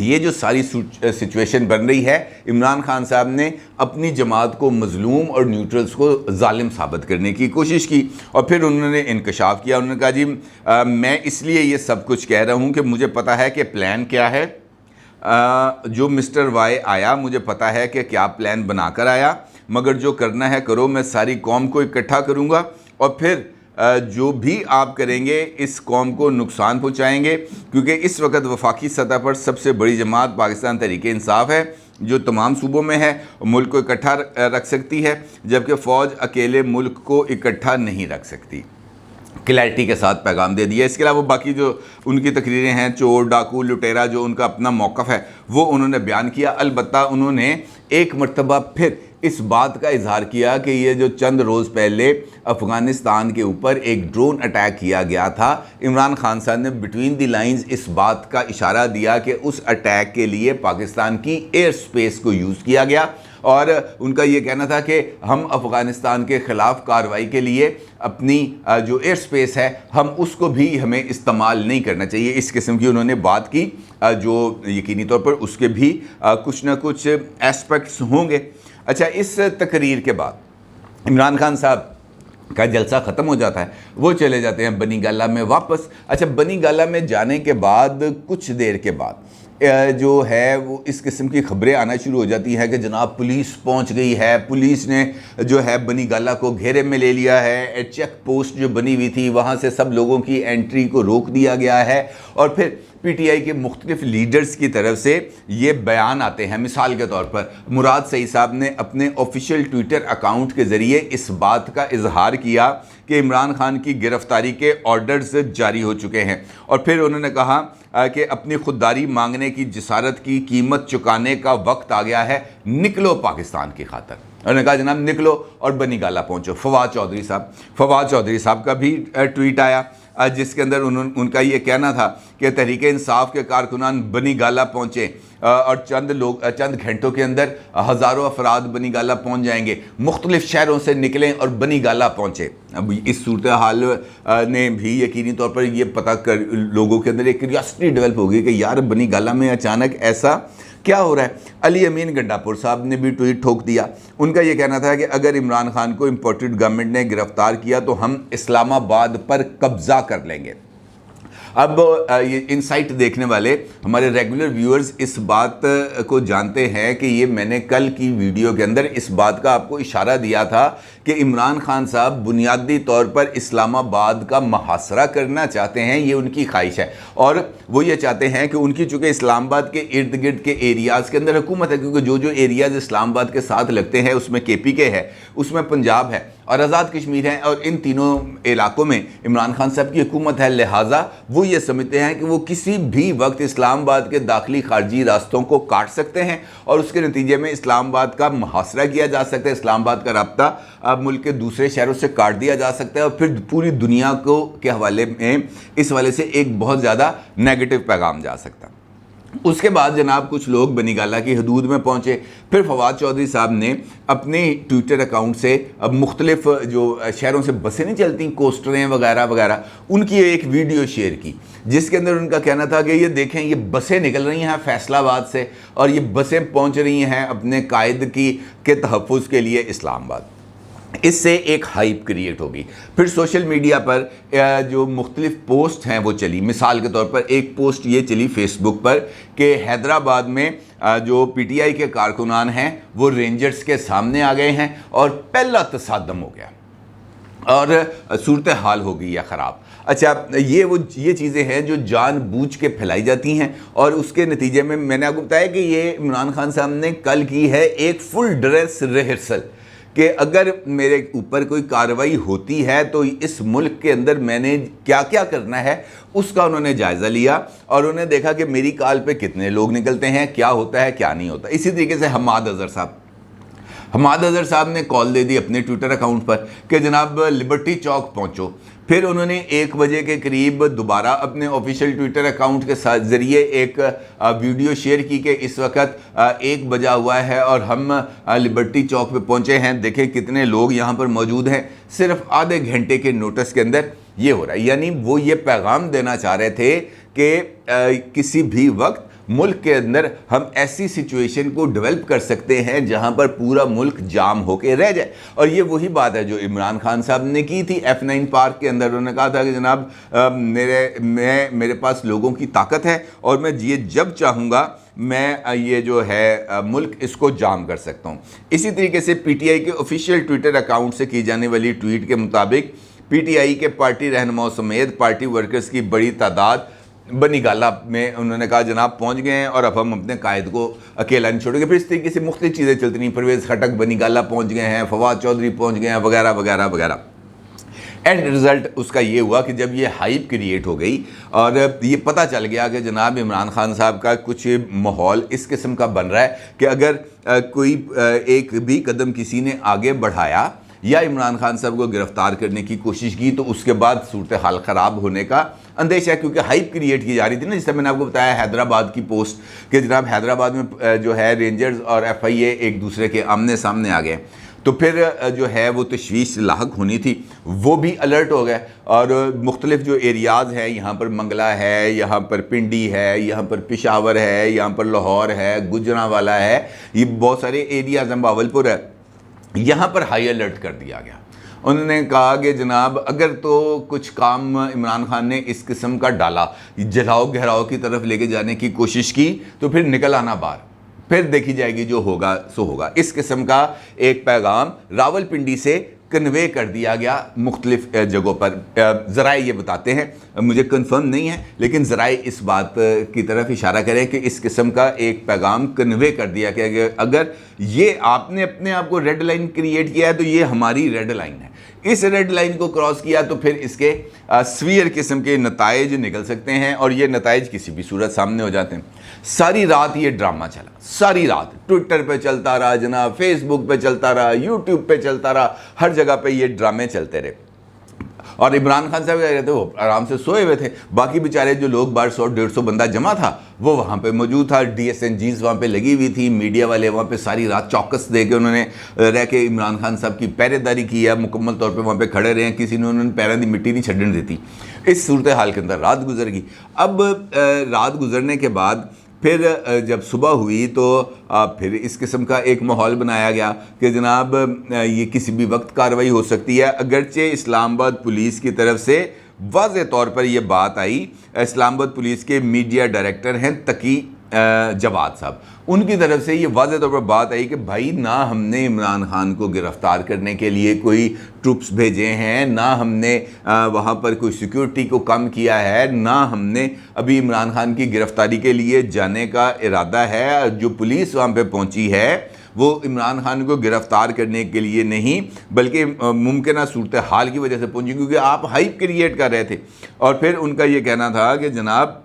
یہ جو ساری سچویشن بن رہی ہے، عمران خان صاحب نے اپنی جماعت کو مظلوم اور نیوٹرلز کو ظالم ثابت کرنے کی کوشش کی، اور پھر انہوں نے انکشاف کیا. انہوں نے کہا جی میں اس لیے یہ سب کچھ کہہ رہا ہوں کہ مجھے پتہ ہے کہ پلان کیا ہے. جو مسٹر وائی آیا مجھے پتہ ہے کہ کیا پلان بنا کر آیا، مگر جو کرنا ہے کرو، میں ساری قوم کو اکٹھا کروں گا اور پھر جو بھی آپ کریں گے اس قوم کو نقصان پہنچائیں گے، کیونکہ اس وقت وفاقی سطح پر سب سے بڑی جماعت پاکستان تحریک انصاف ہے جو تمام صوبوں میں ہے، ملک کو اکٹھا رکھ سکتی ہے، جبکہ فوج اکیلے ملک کو اکٹھا نہیں رکھ سکتی. کلیئرٹی کے ساتھ پیغام دے دیا. اس کے علاوہ باقی جو ان کی تقریریں ہیں، چور ڈاکو لٹیرا، جو ان کا اپنا موقف ہے وہ انہوں نے بیان کیا. البتہ انہوں نے ایک مرتبہ پھر اس بات کا اظہار کیا کہ یہ جو چند روز پہلے افغانستان کے اوپر ایک ڈرون اٹیک کیا گیا تھا، عمران خان صاحب نے بٹوین دی لائنز اس بات کا اشارہ دیا کہ اس اٹیک کے لیے پاکستان کی ایئر سپیس کو یوز کیا گیا، اور ان کا یہ کہنا تھا کہ ہم افغانستان کے خلاف کارروائی کے لیے اپنی جو ایئر سپیس ہے ہم اس کو بھی ہمیں استعمال نہیں کرنا چاہیے. اس قسم کی انہوں نے بات کی، جو یقینی طور پر اس کے بھی کچھ نہ کچھ ایسپیکٹس ہوں گے. اچھا، اس تقریر کے بعد عمران خان صاحب کا جلسہ ختم ہو جاتا ہے، وہ چلے جاتے ہیں بنی گالہ میں واپس. اچھا، بنی گالہ میں جانے کے بعد کچھ دیر کے بعد جو ہے وہ اس قسم کی خبریں آنا شروع ہو جاتی ہیں کہ جناب پولیس پہنچ گئی ہے، پولیس نے جو ہے بنی گالہ کو گھیرے میں لے لیا ہے، چیک پوسٹ جو بنی ہوئی تھی وہاں سے سب لوگوں کی انٹری کو روک دیا گیا ہے. اور پھر پی ٹی آئی کے مختلف لیڈرز کی طرف سے یہ بیان آتے ہیں. مثال کے طور پر مراد سعید صاحب نے اپنے آفیشیل ٹویٹر اکاؤنٹ کے ذریعے اس بات کا اظہار کیا کہ عمران خان کی گرفتاری کے آرڈرز جاری ہو چکے ہیں، اور پھر انہوں نے کہا کہ اپنی خودداری مانگنے کی جسارت کی قیمت چکانے کا وقت آ گیا ہے، نکلو پاکستان کی خاطر. انہوں نے کہا جناب نکلو اور بنی گالہ پہنچو. فواد چودھری صاحب کا بھی ٹویٹ آیا جس کے اندر ان کا یہ کہنا تھا کہ تحریک انصاف کے کارکنان بنی گالہ پہنچے اور چند گھنٹوں کے اندر ہزاروں افراد بنی گالہ پہنچ جائیں گے، مختلف شہروں سے نکلیں اور بنی گالہ پہنچے. اب اس صورتحال نے بھی یقینی طور پر یہ پتہ کر لوگوں کے اندر ایک کیوریاسٹی ڈیولپ ہوگی کہ یار بنی گالہ میں اچانک ایسا کیا ہو رہا ہے. علی امین گنڈاپور صاحب نے بھی ٹویٹ ٹھوک دیا. ان کا یہ کہنا تھا کہ اگر عمران خان کو امپورٹڈ گورنمنٹ نے گرفتار کیا تو ہم اسلام آباد پر قبضہ کر لیں گے. اب یہ انسائٹ دیکھنے والے ہمارے ریگولر ویورز اس بات کو جانتے ہیں کہ یہ میں نے کل کی ویڈیو کے اندر اس بات کا آپ کو اشارہ دیا تھا کہ عمران خان صاحب بنیادی طور پر اسلام آباد کا محاصرہ کرنا چاہتے ہیں. یہ ان کی خواہش ہے، اور وہ یہ چاہتے ہیں کہ ان کی چونکہ اسلام آباد کے ارد گرد کے ایریاز کے اندر حکومت ہے، کیونکہ جو ایریاز اسلام آباد کے ساتھ لگتے ہیں اس میں کے پی کے ہے، اس میں پنجاب ہے اور آزاد کشمیر ہے، اور ان تینوں علاقوں میں عمران خان صاحب کی حکومت ہے. لہٰذا وہ یہ سمجھتے ہیں کہ وہ کسی بھی وقت اسلام آباد کے داخلی خارجی راستوں کو کاٹ سکتے ہیں اور اس کے نتیجے میں اسلام آباد کا محاصرہ کیا جا سکتا ہے، اسلام آباد کا رابطہ ملک کے دوسرے شہروں سے کاٹ دیا جا سکتا ہے، اور پھر پوری دنیا کے حوالے میں اس حوالے سے ایک بہت زیادہ نیگیٹو پیغام جا سکتا ہے. اس کے بعد جناب کچھ لوگ بنی گالہ کی حدود میں پہنچے. پھر فواد چودھری صاحب نے اپنے ٹویٹر اکاؤنٹ سے مختلف جو شہروں سے بسیں نہیں چلتی، کوسٹریں وغیرہ وغیرہ، ان کی ایک ویڈیو شیئر کی جس کے اندر ان کا کہنا تھا کہ یہ دیکھیں یہ بسیں نکل رہی ہیں فیصل آباد سے، اور یہ بسیں پہنچ رہی ہیں اپنے قائد کے تحفظ کے لیے اسلام آباد. اس سے ایک ہائپ کریٹ ہوگی. پھر سوشل میڈیا پر جو مختلف پوسٹ ہیں وہ چلی. مثال کے طور پر ایک پوسٹ یہ چلی فیس بک پر کہ حیدرآباد میں جو پی ٹی آئی کے کارکنان ہیں وہ رینجرز کے سامنے آ گئے ہیں اور پہلا تصادم ہو گیا اور صورتحال ہو گئی ہے خراب. اچھا، یہ چیزیں ہیں جو جان بوجھ کے پھیلائی جاتی ہیں، اور اس کے نتیجے میں نے آپ کو بتایا کہ یہ عمران خان صاحب نے کل کی ہے ایک فل ڈریس ریہرسل کہ اگر میرے اوپر کوئی کارروائی ہوتی ہے تو اس ملک کے اندر میں نے کیا کیا کرنا ہے اس کا انہوں نے جائزہ لیا، اور انہوں نے دیکھا کہ میری کال پہ کتنے لوگ نکلتے ہیں، کیا ہوتا ہے کیا نہیں ہوتا. اسی طریقے سے حماد اظہر صاحب نے کال دے دی اپنے ٹویٹر اکاؤنٹ پر کہ جناب لبرٹی چوک پہنچو. پھر انہوں نے 1 بجے کے قریب دوبارہ اپنے آفیشیل ٹویٹر اکاؤنٹ کے ذریعے ایک ویڈیو شیئر کی کہ اس وقت 1 بجا ہوا ہے اور ہم لبرٹی چوک پہ پہنچے ہیں، دیکھیں کتنے لوگ یہاں پر موجود ہیں. صرف آدھے گھنٹے کے نوٹس کے اندر یہ ہو رہا ہے. یعنی وہ یہ پیغام دینا چاہ رہے تھے کہ کسی بھی وقت ملک کے اندر ہم ایسی سچویشن کو ڈیولپ کر سکتے ہیں جہاں پر پورا ملک جام ہو کے رہ جائے. اور یہ وہی بات ہے جو عمران خان صاحب نے کی تھی F9 پارک کے اندر. انہوں نے کہا تھا کہ جناب میرے پاس لوگوں کی طاقت ہے اور میں یہ جب چاہوں گا میں یہ جو ہے ملک اس کو جام کر سکتا ہوں. اسی طریقے سے پی ٹی آئی کے آفیشیل ٹویٹر اکاؤنٹ سے کی جانے والی ٹویٹ کے مطابق پی ٹی آئی کے پارٹی رہنماؤں سمیت پارٹی ورکرز کی بڑی تعداد بنی گالہ میں انہوں نے کہا جناب پہنچ گئے ہیں اور اب ہم اپنے قائد کو اکیلا نہیں چھوڑیں گے. پھر اس طریقے سے مختلف چیزیں چلتی رہیں. پرویز خٹک بنی گالہ پہنچ گئے ہیں, فواد چودھری پہنچ گئے ہیں, وغیرہ وغیرہ وغیرہ. اینڈ رزلٹ اس کا یہ ہوا کہ جب یہ ہائپ کریٹ ہو گئی اور یہ پتہ چل گیا کہ جناب عمران خان صاحب کا کچھ ماحول اس قسم کا بن رہا ہے کہ اگر کوئی ایک بھی قدم کسی نے آگے بڑھایا یا عمران خان صاحب کو گرفتار کرنے کی کوشش کی تو اس کے بعد صورتحال خراب ہونے کا اندیشہ ہے, کیونکہ ہائپ کریٹ کی جا رہی تھی نا. جس طرح میں نے آپ کو بتایا حیدرآباد کی پوسٹ کہ جناب حیدرآباد میں جو ہے رینجرز اور ایف آئی اے ایک دوسرے کے آمنے سامنے آ گئے, تو پھر جو ہے وہ تشویش لاحق ہونی تھی, وہ بھی الرٹ ہو گئے. اور مختلف جو ایریاز ہیں, یہاں پر منگلہ ہے, یہاں پر پنڈی ہے, یہاں پر پشاور ہے, یہاں پر لاہور ہے, گجرانوالہ ہے, یہ بہت سارے ایریاز ہیں, باولپور ہے, یہاں پر ہائی الرٹ کر دیا گیا. انہوں نے کہا کہ جناب اگر تو کچھ کام عمران خان نے اس قسم کا ڈالا, جلاؤ گھیراؤ کی طرف لے کے جانے کی کوشش کی, تو پھر نکل آنا باہر, پھر دیکھی جائے گی, جو ہوگا سو ہوگا. اس قسم کا ایک پیغام راولپنڈی سے کنوے کر دیا گیا مختلف جگہوں پر. ذرائع یہ بتاتے ہیں, مجھے کنفرم نہیں ہے, لیکن ذرائع اس بات کی طرف اشارہ کریں کہ اس قسم کا ایک پیغام کنوے کر دیا کہ اگر یہ آپ نے اپنے آپ کو ریڈ لائن کریٹ کیا ہے تو یہ ہماری ریڈ لائن ہے. اس ریڈ لائن کو کراس کیا تو پھر اس کے سویئر قسم کے نتائج نکل سکتے ہیں, اور یہ نتائج کسی بھی صورت سامنے ہو جاتے ہیں. ساری رات یہ ڈرامہ چلا, ساری رات ٹویٹر پہ چلتا رہا جناب, فیس بک پہ چلتا رہا, یوٹیوب پہ چلتا رہا, ہر جگہ پہ یہ ڈرامے چلتے رہے. اور عمران خان صاحب کہہ رہے تھے وہ آرام سے سوئے ہوئے تھے, باقی بیچارے جو لوگ 100-150 بندہ جمع تھا وہ وہاں پہ موجود تھا, ڈی ایس این جیز وہاں پہ لگی ہوئی تھی, میڈیا والے وہاں پہ ساری رات چوکس دے کے انہوں نے رہ کے عمران خان صاحب کی پہرے داری کی ہے, مکمل طور پہ وہاں پہ کھڑے رہے ہیں, کسی نے انہوں نے پیروں دی مٹی نہیں چھڈن دیتی. اس صورتحال کے اندر رات گزر گئی. اب رات گزرنے کے بعد پھر جب صبح ہوئی تو پھر اس قسم کا ایک ماحول بنایا گیا کہ جناب یہ کسی بھی وقت کارروائی ہو سکتی ہے. اگرچہ اسلام آباد پولیس کی طرف سے واضح طور پر یہ بات آئی, اسلام آباد پولیس کے میڈیا ڈائریکٹر ہیں تقی جواد صاحب, ان کی طرف سے یہ واضح طور پر بات آئی کہ بھائی نہ ہم نے عمران خان کو گرفتار کرنے کے لیے کوئی ٹروپس بھیجے ہیں, نہ ہم نے وہاں پر کوئی سیکیورٹی کو کم کیا ہے, نہ ہم نے ابھی عمران خان کی گرفتاری کے لیے جانے کا ارادہ ہے. جو پولیس وہاں پہ پہنچی ہے وہ عمران خان کو گرفتار کرنے کے لیے نہیں بلکہ ممکنہ صورتحال کی وجہ سے پہنچی, کیونکہ آپ ہائپ کریٹ کر رہے تھے. اور پھر ان کا یہ کہنا تھا کہ جناب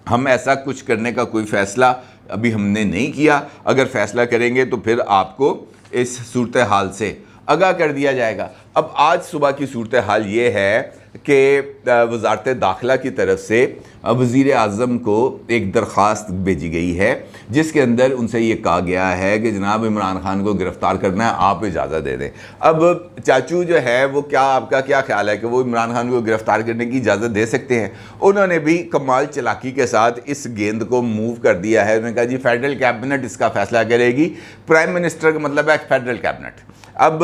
ہم ایسا کچھ کرنے کا کوئی فیصلہ ابھی ہم نے نہیں کیا, اگر فیصلہ کریں گے تو پھر آپ کو اس صورتحال سے آگاہ کر دیا جائے گا. اب آج صبح کی صورتحال یہ ہے کہ وزارت داخلہ کی طرف سے وزیر اعظم کو ایک درخواست بھیجی گئی ہے جس کے اندر ان سے یہ کہا گیا ہے کہ جناب عمران خان کو گرفتار کرنا ہے, آپ اجازت دے دیں. اب چاچو جو ہے وہ آپ کا کیا خیال ہے کہ وہ عمران خان کو گرفتار کرنے کی اجازت دے سکتے ہیں؟ انہوں نے بھی کمال چلاکی کے ساتھ اس گیند کو موو کر دیا ہے. انہوں نے کہا جی فیڈرل کیبنٹ اس کا فیصلہ کرے گی. پرائم منسٹر کا مطلب ہے فیڈرل کیبنٹ. اب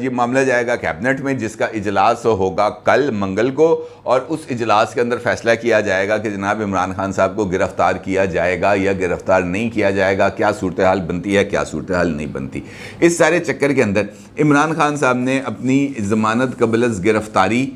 یہ معاملہ جائے گا کیبنٹ میں جس کا اجلاس ہوگا کل منگل کو, اور اس اجلاس کے اندر فیصلہ کیا جائے گا کہ جناب عمران خان صاحب کو گرفتار کیا جائے گا یا گرفتار نہیں کیا جائے گا, کیا صورتحال بنتی ہے کیا صورتحال نہیں بنتی. اس سارے چکر کے اندر عمران خان صاحب نے اپنی ضمانت قبل از گرفتاری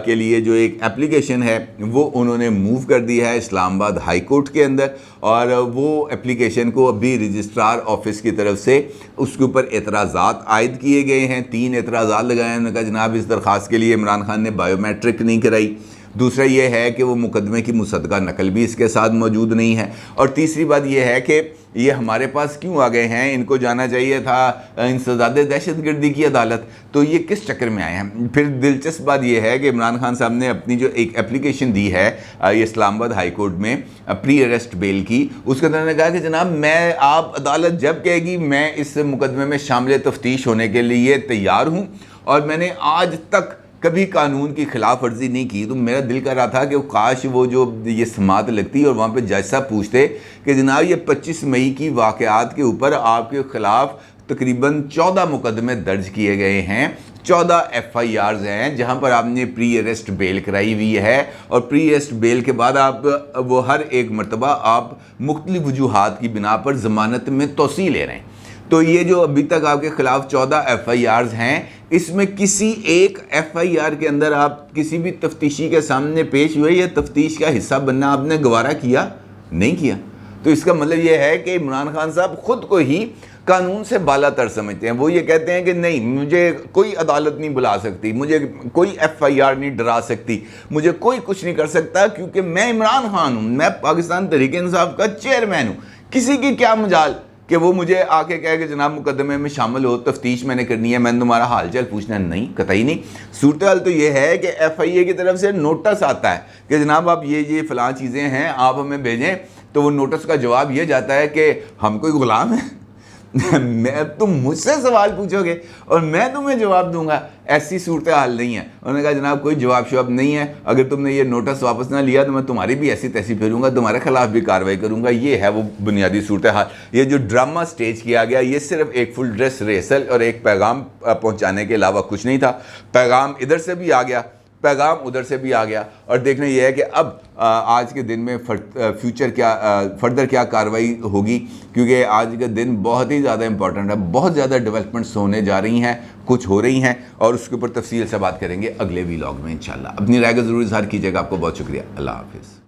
کے لیے جو ایک اپلیکیشن ہے وہ انہوں نے موو کر دیا ہے اسلام آباد ہائی کورٹ کے اندر, اور وہ اپلیکیشن کو ابھی رجسٹرار آفس کی طرف سے اس کے اوپر اعتراضات عائد کیے گئے ہیں. 3 اعتراضات لگائے ہیں. انہوں نے کہا جناب اس درخواست کے لیے عمران خان نے بائیو میٹرک نہیں کرائی. دوسرا یہ ہے کہ وہ مقدمے کی مصدقہ نقل بھی اس کے ساتھ موجود نہیں ہے. اور تیسری بات یہ ہے کہ یہ ہمارے پاس کیوں آ گئے ہیں, ان کو جانا چاہیے تھا انسداد دہشت گردی کی عدالت, تو یہ کس چکر میں آئے ہیں. پھر دلچسپ بات یہ ہے کہ عمران خان صاحب نے اپنی جو ایک اپلیکیشن دی ہے یہ اسلام آباد ہائی کورٹ میں پری اریسٹ بیل کی, اس کے اندر نے کہا کہ جناب میں آپ عدالت جب کہے گی میں اس مقدمے میں شامل تفتیش ہونے کے لیے تیار ہوں, اور میں نے آج تک کبھی قانون کی خلاف ورزی نہیں کی، تو میرا دل کر رہا تھا کہ کاش وہ جو یہ سماعت لگتی اور وہاں پہ جج صاحب پوچھتے کہ جناب یہ 25 مئی کی واقعات کے اوپر آپ کے خلاف تقریباً 14 مقدمے درج کیے گئے ہیں، 14 ایف آئی آرز ہیں جہاں پر آپ نے پری اریسٹ بیل کرائی ہوئی ہے، اور پری اریسٹ بیل کے بعد آپ وہ ہر ایک مرتبہ آپ مختلف وجوہات کی بنا پر ضمانت میں توسیع لے رہے ہیں۔ تو یہ جو ابھی تک آپ کے خلاف 14 ایف آئی آرز ہیں، اس میں کسی ایک ایف آئی آر کے اندر آپ کسی بھی تفتیشی کے سامنے پیش ہوئے یا تفتیش کا حصہ بننا آپ نے گوارا کیا؟ نہیں کیا۔ تو اس کا مطلب یہ ہے کہ عمران خان صاحب خود کو ہی قانون سے بالا تر سمجھتے ہیں۔ وہ یہ کہتے ہیں کہ نہیں، مجھے کوئی عدالت نہیں بلا سکتی، مجھے کوئی ایف آئی آر نہیں ڈرا سکتی، مجھے کوئی کچھ نہیں کر سکتا، کیونکہ میں عمران خان ہوں، میں پاکستان تحریک انصاف کا چیئرمین ہوں۔ کسی کی کیا مجال کہ وہ مجھے آ کے کہے کہ جناب مقدمے میں شامل ہو، تفتیش میں نے کرنی ہے، میں نے تمہارا حال چال پوچھنا ہے۔ نہیں، قطعی نہیں۔ صورتحال تو یہ ہے کہ ایف آئی اے کی طرف سے نوٹس آتا ہے کہ جناب آپ یہ فلاں چیزیں ہیں، آپ ہمیں بھیجیں، تو وہ نوٹس کا جواب یہ جاتا ہے کہ ہم کوئی غلام ہیں؟ تم مجھ سے سوال پوچھو گے اور میں تمہیں جواب دوں گا؟ ایسی صورتحال نہیں ہے۔ انہوں نے کہا جناب کوئی جواب شواب نہیں ہے، اگر تم نے یہ نوٹس واپس نہ لیا تو میں تمہاری بھی ایسی تیسی پھیروں گا، تمہارے خلاف بھی کارروائی کروں گا۔ یہ ہے وہ بنیادی صورتحال۔ یہ جو ڈرامہ سٹیج کیا گیا، یہ صرف ایک فل ڈریس ریہرسل اور ایک پیغام پہنچانے کے علاوہ کچھ نہیں تھا۔ پیغام ادھر سے بھی آ گیا، پیغام ادھر سے بھی آ گیا، اور دیکھنا یہ ہے کہ اب آج کے دن میں فردر کیا کارروائی ہوگی، کیونکہ آج کا دن بہت ہی زیادہ امپورٹنٹ ہے، بہت زیادہ ڈیولپمنٹس ہونے جا رہی ہیں، کچھ ہو رہی ہیں، اور اس کے اوپر تفصیل سے بات کریں گے اگلے ویلاگ میں انشاءاللہ۔ اپنی رائے کا ضرور اظہار کیجیے گا۔ آپ کو بہت شکریہ۔ اللہ حافظ۔